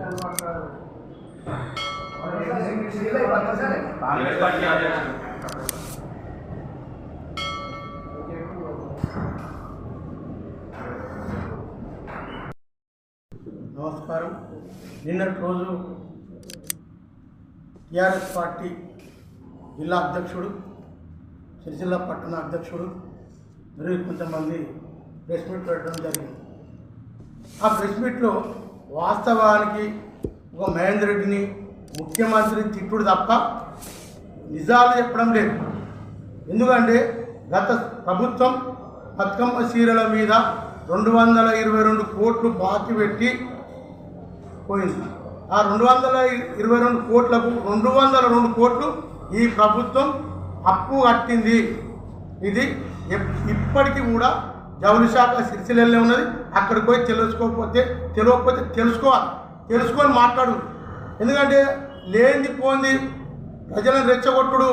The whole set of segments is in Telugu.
నమస్కారం. నిన్నటి రోజు టీఆర్ఎస్ పార్టీ జిల్లా అధ్యక్షుడు, సిరిసిల్ల పట్టణ అధ్యక్షుడు మరియు కొంతమంది ప్రెస్ మీట్ పెట్టడం జరిగింది. ఆ ప్రెస్ మీట్లో వాస్తవానికి ఒక మహేందర్ రెడ్డిని ముఖ్యమంత్రి తిట్టుడు తప్ప నిజాలు చెప్పడం లేదు. ఎందుకంటే గత ప్రభుత్వం బతుకమ్మ చీరల మీద 222 కోట్లు బాకీ పెట్టి పోయింది. ఆ 222 కోట్లకు 202 కోట్లు ఈ ప్రభుత్వం అప్పు కట్టింది. ఇది ఇప్పటికీ కూడా జౌళి శాఖ సిరిసిల్లనే ఉన్నది. అక్కడికి పోయి తెలియకపోతే తెలుసుకొని మాట్లాడు. ఎందుకంటే లేనిది పోంది ప్రజలను రెచ్చగొట్టుడు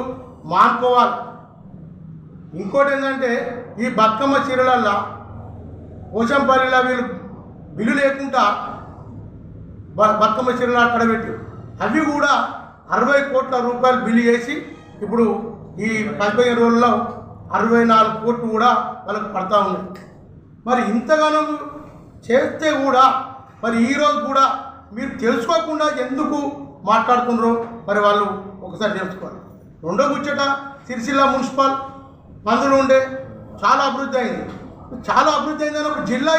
మానుకోవాలి. ఇంకోటి ఏంటంటే ఈ బతుకమ్మ చీరలల్లో పోషంపల్లిలో వీళ్ళు బిల్లు లేకుండా బతుకమ్మ చీరలు అక్కడ పెట్టి అవి కూడా 60 కోట్ల రూపాయలు బిల్లు చేసి ఇప్పుడు ఈ 15 రోజుల్లో 64 కోట్లు కూడా వాళ్ళకు పడతా ఉన్నాయి. మరి ఇంతగానో చేస్తే కూడా మరి ఈరోజు కూడా మీరు తెలుసుకోకుండా ఎందుకు మాట్లాడుతున్నారో మరి వాళ్ళు ఒకసారి తెలుసుకోవాలి. రెండో ముచ్చట, సిరిసిల్ల మున్సిపల్ మందులు ఉండే చాలా అభివృద్ధి అయింది. చాలా అభివృద్ధి అయిందని ఒక జిల్లా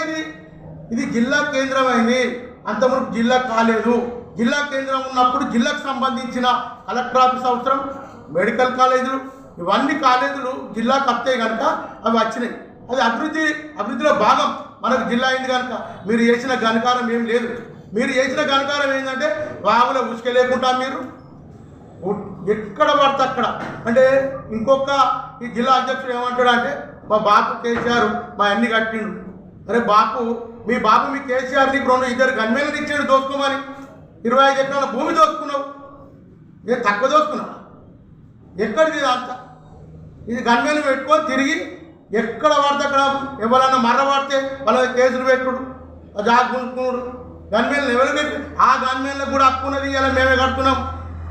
ఇది జిల్లా కేంద్రం అయింది. అంతవరకు జిల్లా కాలేదు. జిల్లా కేంద్రం ఉన్నప్పుడు జిల్లాకు సంబంధించిన కలెక్టర్ ఆఫీస్ అవసరం, మెడికల్ కాలేజీలు, ఇవన్నీ కాలేజీలు జిల్లాకు వస్తాయి కనుక అవి వచ్చినాయి. అది అభివృద్ధిలో భాగం. మనకు జిల్లా అయింది కనుక మీరు చేసిన ఘనకారం ఏం లేదు. మీరు చేసిన ఘనకారం ఏంటంటే వాగులో ఉసుక లేకుండా మీరు ఎక్కడ పడితే అక్కడ అంటే ఇంకొక ఈ జిల్లా అధ్యక్షుడు ఏమంటాడు అంటే మా బాపు కేసీఆర్ మా అన్ని కట్టిండు. అరే బాపు, మీ బాపు మీ కేసీఆర్ నీకు 2 గన్మేలను ఇచ్చాడు దోసుకోమని. 25 ఎకరాల భూమి దోసుకున్నావు. నేను తక్కువ దోసుకున్నావు. ఎక్కడిది అంత? ఇది గన్మేలు పెట్టుకొని తిరిగి ఎక్కడ పడితే అక్కడ ఎవరైనా మర్ర పడితే వాళ్ళ కేసులు పెట్టుడు, జాగ్రత్తడు. గన్మేలను ఎవరు పెట్టి ఆ గన్మేలకు కూడా హక్కు ఉన్నది. ఇలా మేమే కడుతున్నాం.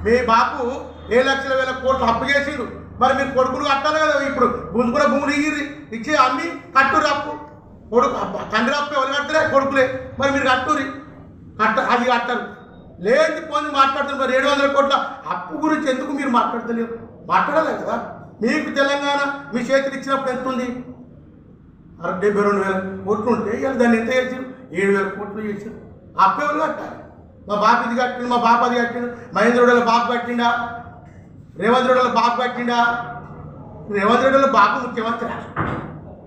మీ బాపు 7,00,000 కోట్లు అప్పు చేసిండు. మరి మీరు కొడుకులు కట్టాలి కదా. ఇప్పుడు గుంజుకున్న భూములు ఇచ్చి అమ్మి కట్టురు అప్పు. కొడుకు తండ్రి అప్పు ఎవరు కట్టరే? కొడుకులే. మరి మీరు అది కట్టరు. లేని పోని మాట్లాడుతున్నారు. మరి 700 కోట్ల అప్పు గురించి ఎందుకు మీరు మాట్లాడతలేరు? మాట్లాడలేదు కదా. మీకు తెలంగాణ మీ చేతికి ఇచ్చినప్పుడు ఎంత ఉంది? 72,000 కోట్లు ఉంటే ఇలా దాన్ని ఎంత చేసారు? 7,000 కోట్లు చేసారు. అప్పు ఎవరు కట్టాలి? మా బాపు ఇది కట్టిండు, మా బాపు అది కట్టిండు. మహేంద్ర రెడ్డి బాపు కట్టిండా? రేవంత్ రెడ్డి బాపు కట్టిండా? రేవంత్ రెడ్డి బాపు ముఖ్యమంత్రి,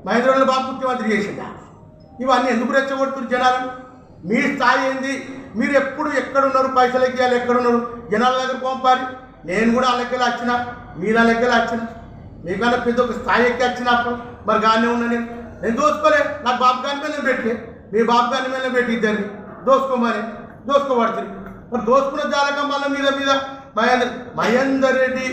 మహేంద్ర రెడ్డి బాపు ముఖ్యమంత్రి చేసిండా? ఇవన్నీ ఎందుకు రెచ్చగొడుతున్నారు జనాలను? మీ స్థాయి ఏంది? మీరు ఎప్పుడు ఎక్కడున్నారు? పైసలు ఎక్కియాలి, ఎక్కడున్నారు? జనాల దగ్గర పంపాలి. నేను కూడా అలాకెళ్ళి వచ్చిన, మీరు అలాకెళ్ళి వచ్చిన. మీకన్నా పెద్ద ఒక స్థాయి ఎక్కి వచ్చినప్పుడు మరి గానే ఉన్నా. నేను దోసుకోలే. నాకు బాబు గాని మీద పెట్టే, మీ బాబు గాని మీద పెట్టి ఇద్దరిని దోసుకోబడుతుంది. మరి దోసుకున్న జాలకం వల్ల మీద మహేందర్ రెడ్డి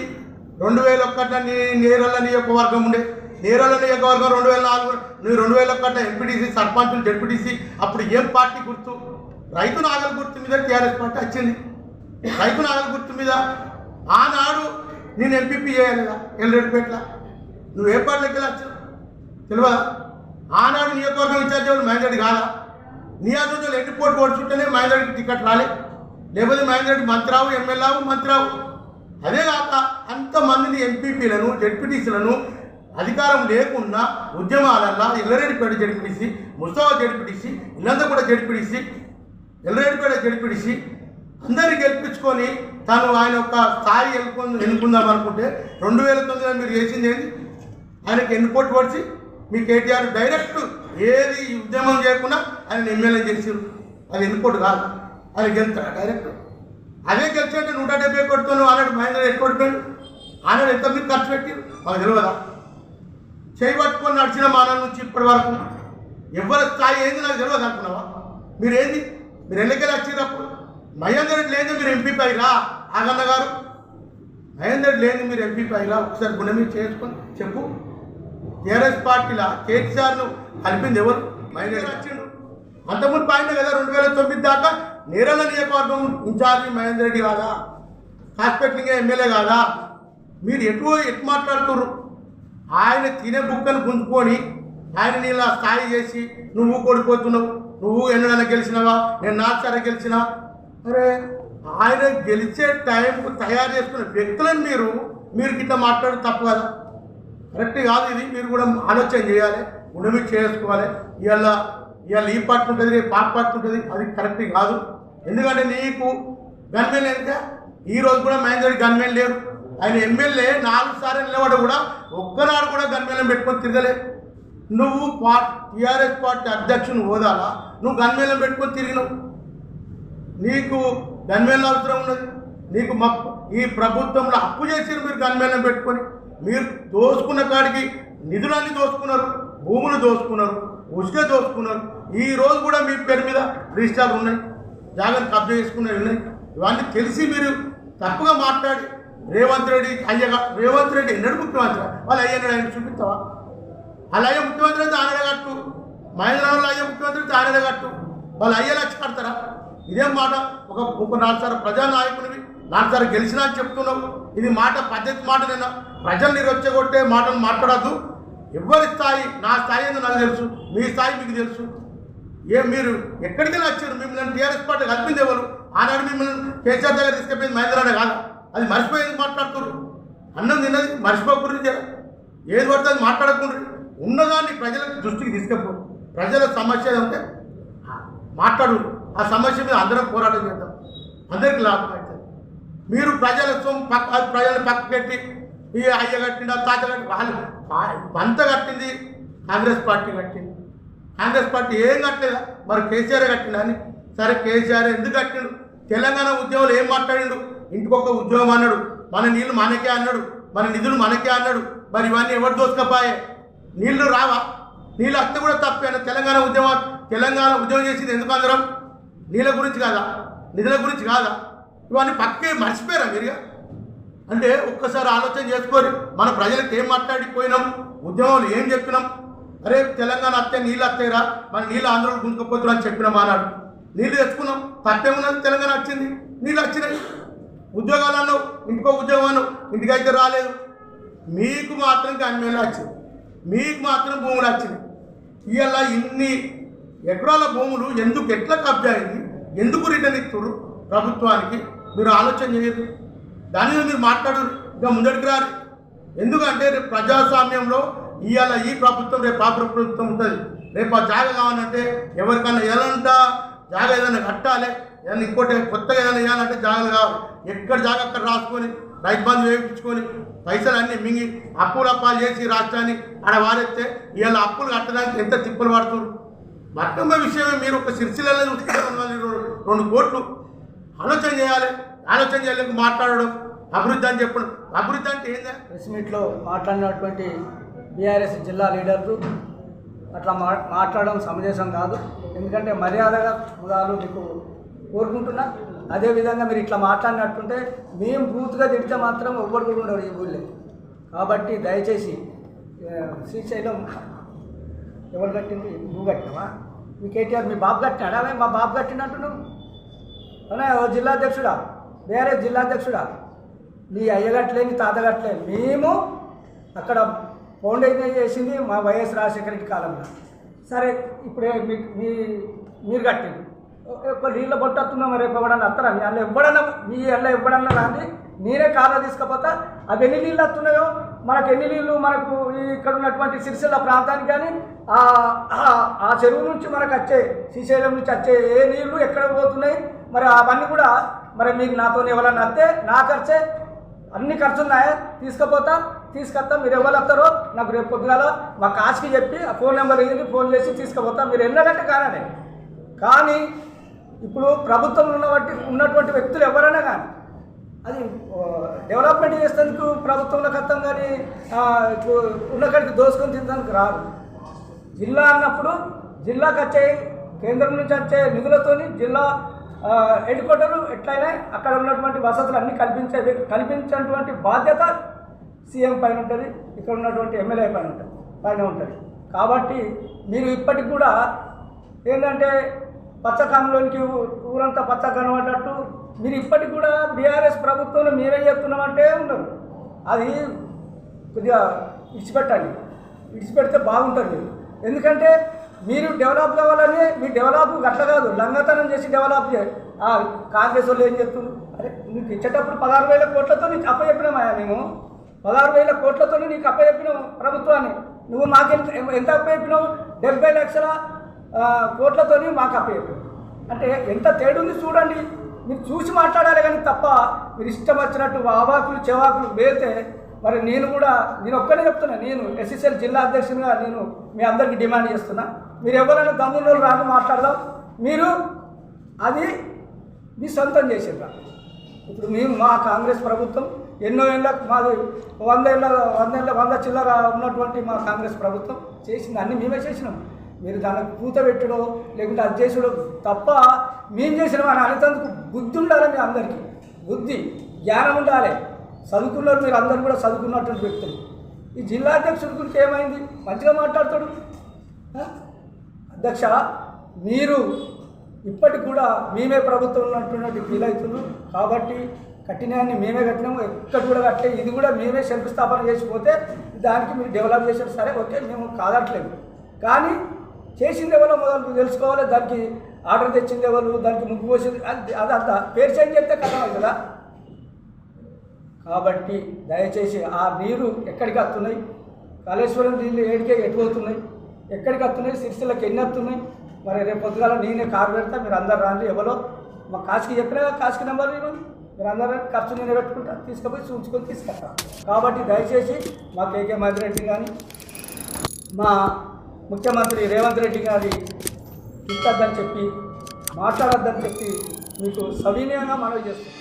2001 నేరల నియోజకవర్గం ఉండే. నేరల నియోజకవర్గం 2004 2001 ఎంపీటీసీ, సర్పంచులు, జడ్పీటీసీ. అప్పుడు ఏం పార్టీ గుర్తు? రైతు నాగల గుర్తు మీద టీఆర్ఎస్ పార్టీ వచ్చింది. రైతు నాగల గుర్తు మీద ఆనాడు నేను ఎంపీపీ చేయాలి కదా ఎల్రెడ్డిపేటలో. నువ్వు ఏ పార్టీలోకి వెళ్ళచ్చు తెలియదా? ఆనాడు నియోజకవర్గం ఇన్ఛార్జ్ ఎవరు? మహేందర్ రెడ్డి కాదా? నియోజకవర్గంలో ఎన్ని పోటీ ఓడుచుంటేనే మహేందర్ రెడ్డికి టికెట్ రాలే. లేకపోతే మహేందర్ రెడ్డి మంత్రావు, ఎమ్మెల్యేవు, మంత్రావు. అదే కాక అంతమందిని ఎంపీపీలను, జడ్పీటీసీలను అధికారం లేకుండా ఉద్యమాలల్లో ఎల్లరెడ్డిపేట జడ్పీటీసీ, ముస్తావా జడ్పీటీసీ, ఇల్లంతా కూడా జడ్పీటీసీ, ఎల్లరెడ్డిపేట జడ్పీటీసీ అందరినీ గెలిపించుకొని తను ఆయన ఒక స్థాయి ఎన్నుకుందాం అనుకుంటే 2009 మీరు చేసింది ఏంటి? ఆయనకి ఎన్ని కోట్లు పడిచి మీ కేటీఆర్ డైరెక్ట్ ఏది ఉద్యమం చేయకుండా ఆయన ఎమ్మెల్యే చేసారు. అది ఎన్ని కోట్లు కాదు. ఆయన గెలుస్తాడు డైరెక్ట్. అదే గెలిచేంటే 170 కోట్లతో ఆనాడు మహేంద్ర ఎన్ని కోట్లు ఆనాడు ఎంత మీరు ఖర్చు పెట్టారు మాకు తెలియదా? చేయబట్టుకొని నడిచిన మానం నుంచి ఇప్పటి వరకు ఎవరి స్థాయి ఏంది నాకు తెలియదు అనుకున్నావా? మీరేంది? మీరు ఎన్నికలు వచ్చేటప్పుడు మహేందర్ రెడ్డి లేదు మీరు ఎంపీ పైరా. ఆగన్న గారు, మహేందర్ రెడ్డి లేదు మీరు ఎంపీ పైరా. ఒకసారి గుణ మీరు చేసుకొని చెప్పు. టీఆర్ఎస్ పార్టీలో కేసీఆర్ను కలిపింది ఎవరు? మహేందర్ వచ్చిండు. అంతకుముందు ఆయన కదా 2009 దాకా నేరల నియోజకవర్గం ఇన్ఛార్జి మహేందర్ రెడ్డి కాదా? హాస్పిటల్ ఎమ్మెల్యే కాదా? మీరు ఎటు మాట్లాడుతున్నారు? ఆయన తినే బుక్కను గుంజుకొని ఆయన నీళ్ళ స్థాయి చేసి నువ్వు కొడిపోతున్నావు, నువ్వు ఎన్నడైనా గెలిచినావా, నేను 4 సార్లు గెలిచినా. అరే ఆయన గెలిచే టైంకు తయారు చేసుకున్న వ్యక్తులను మీరు గిట్లా మాట్లాడి తప్పు కదా, కరెక్ట్ కాదు. ఇది మీరు కూడా ఆలోచన చేయాలి, ఉండమి చేసుకోవాలి. ఇవాళ ఈ పార్టీ ఉంటుంది, రేపు ఆ పార్టీ ఉంటుంది, అది కరెక్ట్ కాదు. ఎందుకంటే నీకు గన్మెన్ అయితే ఈరోజు కూడా మహేందర్ రెడ్డి గన్మెన్ లేరు. ఆయన ఎమ్మెల్యే 4 సార్లు నిలబడి కూడా ఒక్కనాడు కూడా గన్మెన్లను పెట్టుకొని తిరగలే. నువ్వు టీఆర్ఎస్ పార్టీ అధ్యక్షుని హోదాలా నువ్వు గన్మెన్లను పెట్టుకొని తిరిగినావు. నీకు గన్మెన్ల అవసరం ఉన్నది. నీకు ఈ ప్రభుత్వంలో అప్పు చేసి మీరు గన్మెన్లను పెట్టుకొని మీరు దోసుకున్న కాడికి నిధులన్నీ దోసుకున్నారు, భూములు దోసుకున్నారు, ఉసుక దోసుకున్నారు. ఈ రోజు కూడా మీ పేరు మీద రిజిస్టార్లు ఉన్నాయి, జాగ్రత్త కబ్జా చేసుకున్నవి ఉన్నాయి. ఇవన్నీ తెలిసి మీరు తప్పుగా మాట్లాడి రేవంత్ రెడ్డి ఎన్నడు ముఖ్యమంత్రి వాళ్ళు అయ్యన్నాడు, ఆయన చూపిస్తావా? వాళ్ళు అయ్యే ముఖ్యమంత్రి అయితే ఆయననే కట్టు, మహిళలు అయ్యే ముఖ్యమంత్రి అయితే ఆయననే కట్టు. వాళ్ళు అయ్యే లక్ష కడతారా? ఇదేం మాట? ఒక 4 సార్లు ప్రజానాయకునివి, 4 సార్లు గెలిచినా అని చెప్తున్నావు. ఇది మాట పద్ధతి మాట. నేను ప్రజల్ని రొచ్చగొట్టే మాటలు మాట్లాడద్దు. ఎవరి స్థాయి, నా స్థాయి ఏందో నాకు తెలుసు, మీ స్థాయి మీకు తెలుసు. మీరు ఎక్కడికైనా వచ్చారు, మిమ్మల్ని టీఆర్ఎస్ పార్టీ కల్పింది ఎవరు? ఆనాడు మిమ్మల్ని కేసీఆర్ దగ్గర తీసుకెళ్ళింది మహేంద్రనే కాదు. అది మర్చిపోయేది మాట్లాడుతున్నారు. అన్నం తిన్నది మర్చిపోకుండా ఏది పడితే అది మాట్లాడకుండా ఉన్నదాన్ని ప్రజల దృష్టికి తీసుకెళ్ళి ప్రజల సమస్య ఉంటే మాట్లాడు. ఆ సమస్య మీద అందరం పోరాటం చేద్దాం, అందరికీ లాభం అవుతుంది. మీరు ప్రజల ప్రజలను పక్క పెట్టి ఈ అయ్య కట్టిండా తాత కట్టి వాళ్ళు అంత కట్టింది కాంగ్రెస్ పార్టీ కట్టింది. కాంగ్రెస్ పార్టీ ఏం కట్టలేదా? మరి కేసీఆర్ కట్టిండా అని. సరే కేసీఆర్ ఎందుకు కట్టిండు? తెలంగాణ ఉద్యోగులు ఏం మాట్లాడిండు? ఇంటికొక ఉద్యోగం అన్నాడు, మన నీళ్ళు మనకే అన్నాడు, మన నిధులు మనకే అన్నాడు. మరి ఇవన్నీ ఎవరు దోసుకపోయే? నీళ్లు రావా? నీళ్ళు అత్త కూడా తప్పేనా? తెలంగాణ ఉద్యమం చేసింది ఎందుకు అందరం? నీళ్ళ గురించి కాదా, నిధుల గురించి కాదా? ఇవన్నీ పక్కే మర్చిపోయారా మీరుగా? అంటే ఒక్కసారి ఆలోచన చేసుకొని మన ప్రజలకు ఏం మాట్లాడిపోయినాం, ఉద్యమంలో ఏం చెప్పినాం? అరే తెలంగాణ అత్తే నీళ్ళు అత్తేరా, మన నీళ్ళు ఆంధ్రలో గుంజుకపోతున్నా అని చెప్పినాం. అన్నాడు నీళ్ళు తెచ్చుకున్నాం, తప్పేమున్నది? తెలంగాణ వచ్చింది, నీళ్ళు వచ్చినాయి. ఉద్యోగాలు అన్నావు, ఇంటికో ఉద్యోగం అన్నావు, ఇంటికైతే రాలేదు. మీకు మాత్రం గన్మెన్లు వచ్చింది, మీకు మాత్రం భూములు వచ్చినాయి. ఇవాళ ఇన్ని ఎకరాల భూములు ఎందుకు ఎట్లా కబ్జా అయింది, ఎందుకు రిటర్న్ ఇస్తున్నారు ప్రభుత్వానికి? మీరు ఆలోచన చేయరు, దాని మీద మీరు మాట్లాడరు, ఇంకా ముందడికి రారు. ఎందుకంటే రేపు ప్రజాస్వామ్యంలో ఇవాళ ఈ ప్రభుత్వం, రేపు ఆ ప్రభుత్వం ఉంటుంది. రేపు ఆ జాగా కావాలంటే ఎవరికన్నా ఎలాంట జాగా ఏదైనా కట్టాలి, ఏదైనా ఇంకోటి కొత్తగా ఏదైనా వేయాలంటే జాగాలు కావాలి. ఎక్కడ జాగా అక్కడ రాసుకొని రైతు బంధు వేయించుకొని పైసలు అన్నీ మింగి అప్పులు చేసి రాష్ట్రాన్ని ఆడ వారెత్తే ఇవాళ అప్పులు కట్టడానికి ఎంత తిప్పలు పడుతున్నారు. బతుకమ్మ విషయమే మీరు ఒక సిరిసిల్లలో చూసుకుంటే 2 కోట్లు ఆలోచన చేయాలి. ఆలోచన చేయలేక మాట్లాడడం అభివృద్ధి అని చెప్పడం. అభివృద్ధి అంటే ఏందా? ప్రెస్ మీట్లో మాట్లాడినటువంటి బీఆర్ఎస్ జిల్లా లీడర్లు అట్లా మాట్లాడడం సమంజసం కాదు. ఎందుకంటే మర్యాదగా ముదాలు మీకు కోరుకుంటున్నా. అదేవిధంగా మీరు ఇట్లా మాట్లాడినట్టుంటే మేము బూత్గా తిడితే మాత్రం ఎవ్వరు కూడా ఉండరు ఈ ఊళ్ళో. కాబట్టి దయచేసి శ్రీశైలం ఎవరు కట్టింది? నువ్వు కట్టినావా? మీ కేటీఆర్ మీ బాబు కట్టినాడా? మా బాబు కట్టినట్టున్నావు అనే జిల్లా అధ్యక్షుడా, బీఆర్ఎస్ జిల్లా అధ్యక్షుడా, నీ అయ్యగట్లే నీ తాతగట్లే. మేము అక్కడ ఫౌండేషన్ చేసింది మా వైఎస్ రాజశేఖర రెడ్డి కాలంలో. సరే ఇప్పుడే మీరు కట్టింది ఒక నీళ్ళ పొట్టొస్తున్నాం. రేపు ఎవడన్నా వస్తారా? మీ అల్ల ఎవ్వడన్నా రాండి, నేనే కాళ్ళ తీసుకపోతా. అవి ఎన్ని నీళ్ళు వస్తున్నాయో, మనకు ఎన్ని నీళ్ళు, మనకు ఇక్కడ ఉన్నటువంటి సిరిసిల్ల ప్రాంతానికి కానీ ఆ చెరువు నుంచి మనకు వచ్చే శ్రీశైలం నుంచి వచ్చే ఏ నీళ్లు ఎక్కడ పోతున్నాయి, మరి అవన్నీ కూడా మరి మీకు నాతో ఎవరన్నా వస్తే నా ఖర్చే, అన్ని ఖర్చు ఉన్నాయా, తీసుకొస్తా. మీరు ఎవరు వస్తారో నాకు రేపు పొద్దుగాల మా కాశీకి చెప్పి ఆ ఫోన్ నెంబర్ ఇవ్వండి, ఫోన్ చేసి తీసుకుపోతా. మీరు ఎన్నడంటే కానీ ఇప్పుడు ప్రభుత్వంలో ఉన్నటువంటి వ్యక్తులు ఎవరైనా కానీ అది డెవలప్మెంట్ చేసేందుకు ప్రభుత్వంలో కత్తం కానీ ఉన్నకాడికి దోసుకొని తినడానికి రాదు. జిల్లా అన్నప్పుడు జిల్లాకు వచ్చే కేంద్రం నుంచి వచ్చే నిధులతోని జిల్లా హెడ్ క్వార్టరు ఎట్లయినా అక్కడ ఉన్నటువంటి వసతులు అన్నీ కల్పించేటువంటి బాధ్యత సీఎం పైన ఉంటుంది, ఇక్కడ ఉన్నటువంటి ఎమ్మెల్యే పైన ఉంటుంది. కాబట్టి మీరు ఇప్పటికి కూడా ఏంటంటే పచ్చకాంలోనికి ఊరంతా పచ్చ కనబడ్డట్టు మీరు ఇప్పటికి కూడా బీఆర్ఎస్ ప్రభుత్వంలో మీరే చేస్తున్నామంటే ఉన్నారు. అది కొద్దిగా విడిచిపెడితే బాగుంటుంది. ఎందుకంటే మీరు డెవలప్ కావాలని మీ డెవలప్ అట్లా కాదు, లంగతనం చేసి డెవలప్ కాంగ్రెస్ వాళ్ళు ఏం చెప్తున్నారు? అరే నీకు ఇచ్చేటప్పుడు 16,000 కోట్లతో నీకు అప్పచెప్పినామా? మేము 16,000 కోట్లతో నీకు అప్పచెప్పినాం ప్రభుత్వాన్ని. నువ్వు మాకు ఎంత అప్పచెప్పినావు? 70 లక్షల కోట్లతో మాకు అప్పచెప్పినావు. అంటే ఎంత తేడుంది చూడండి. మీరు చూసి మాట్లాడాలి కానీ తప్ప మీరు ఇష్టం వచ్చినట్టు అవాకులు చెవాకులు వేస్తే మరి నేను ఒక్కనే చెప్తున్నా. నేను ఎస్ఎస్ఎల్ జిల్లా అధ్యక్షునిగా నేను మీ అందరికీ డిమాండ్ చేస్తున్నా, మీరు ఎవరైనా దమ్మున్నోళ్ళు రాక మాట్లాడదాం. మీరు అది మీ సొంతం చేసేదా? ఇప్పుడు మేము మా కాంగ్రెస్ ప్రభుత్వం ఎన్నో ఏళ్ళ మాది 100 చిల్లర ఉన్నటువంటి మా కాంగ్రెస్ ప్రభుత్వం చేసింది అన్నీ మేమే చేసినాం. మీరు దానికి పూత పెట్టడో లేకుంటే అది చేసుడో తప్ప మేము చేసినాం అని అనేందుకు బుద్ధి ఉండాలి. మీ అందరికీ బుద్ధి జ్ఞానం ఉండాలి. చదువుకున్నారు మీరు అందరూ కూడా చదువుకున్నటువంటి వ్యక్తులు. ఈ జిల్లా అధ్యక్షుడి గురించి ఏమైంది? మంచిగా మాట్లాడతాడు. అధ్యక్ష మీరు ఇప్పటికి కూడా మేమే ప్రభుత్వం ఉన్నటువంటి ఫీల్ అవుతున్నారు కాబట్టి కట్టినాన్ని మేమే కట్టినాము, ఎక్కడ కూడా కట్టే ఇది కూడా మేమే శంకుస్థాపన చేసిపోతే దానికి మీరు డెవలప్ చేసారు. సరే ఓకే, మేము కాదట్లేదు. కానీ చేసింది ఎవరో మొదలు తెలుసుకోవాలి. దానికి ఆర్డర్ తెచ్చింది ఎవరు, దానికి ముగ్గు పోసింది అదంతా పేరు చేంజ్ చేస్తే కథ కదా. కాబట్టి దయచేసి ఆ నీరు ఎక్కడికి వస్తున్నాయి? కాళేశ్వరం నీళ్ళు ఎటు పోతున్నాయి? ఎక్కడికి వస్తున్నాయి? సిరిసిల్లకి ఎన్ని వస్తున్నాయి? మరి రేపు పొద్దుగాల నేనే కారు పెడతా, మీరు అందరు రాండి. ఎవరో మా కాశీకి చెప్పినా కాశీకి నెంబర్ మీరు అందరూ ఖర్చు నేనే పెట్టుకుంటా, తీసుకుపోయి చూసుకొని తీసుకెళ్తా. కాబట్టి దయచేసి మా కేకే మధురెడ్డి కానీ మా ముఖ్యమంత్రి రేవంత్ రెడ్డి గారి తిట్టద్దని చెప్పి మాట్లాడొద్దని చెప్పి మీకు సవినయంగా మనవి చేస్తాం.